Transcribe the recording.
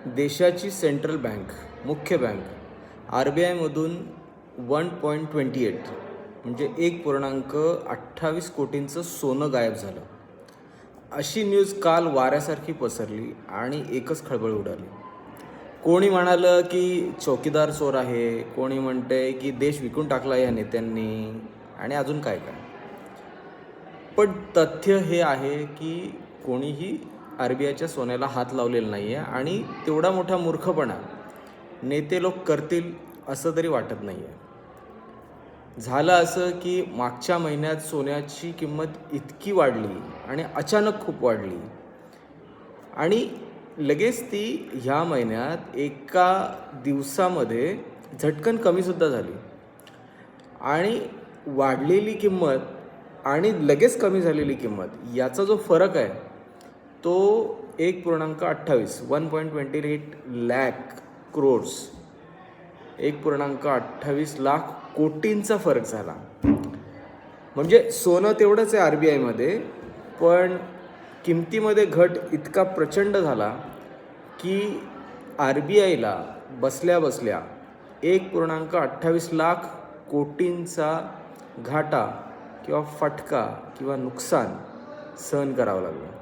देशाची central bank, मुख्य bank RBIमधून 1.28 म्हणजे 1.28 कोटींचं सोनं गायब झालं. अशी न्यूज काल वाऱ्यासारखी पसरली आणि एकच खळबळ उडाली. कोणी म्हणालं की चौकीदार चोर आहे, कोणी म्हणते की देश विकून टाकला या नेत्यांनी आणि अजून काय काय. पण तथ्य हे आहे की कोणीही RBIच्या सोन्याला हात लावलेला नाही आहे आणि तेवढा मोठा मूर्खपणा नेते लोक करतील असं तरी वाटत नाही आहे. झालं असं की मागच्या महिन्यात सोन्याची किंमत इतकी वाढली आणि अचानक खूप वाढली आणि लगेच ती ह्या महिन्यात एका दिवसामध्ये झटकन कमीसुद्धा झाली. आणि वाढलेली किंमत आणि लगेच कमी झालेली किंमत याचा जो फरक आहे तो 1.28 lakh crores 1.28 लाख कोटींचा फरक झाला. म्हणजे सोनं तेवढंच आहे RBIमध्ये, पण किमतीमध्ये घट इतका प्रचंड झाला की RBIला बसल्या बसल्या 1.28 लाख कोटींचा घाटा किंवा फटका किंवा नुकसान सहन करावं लागलं.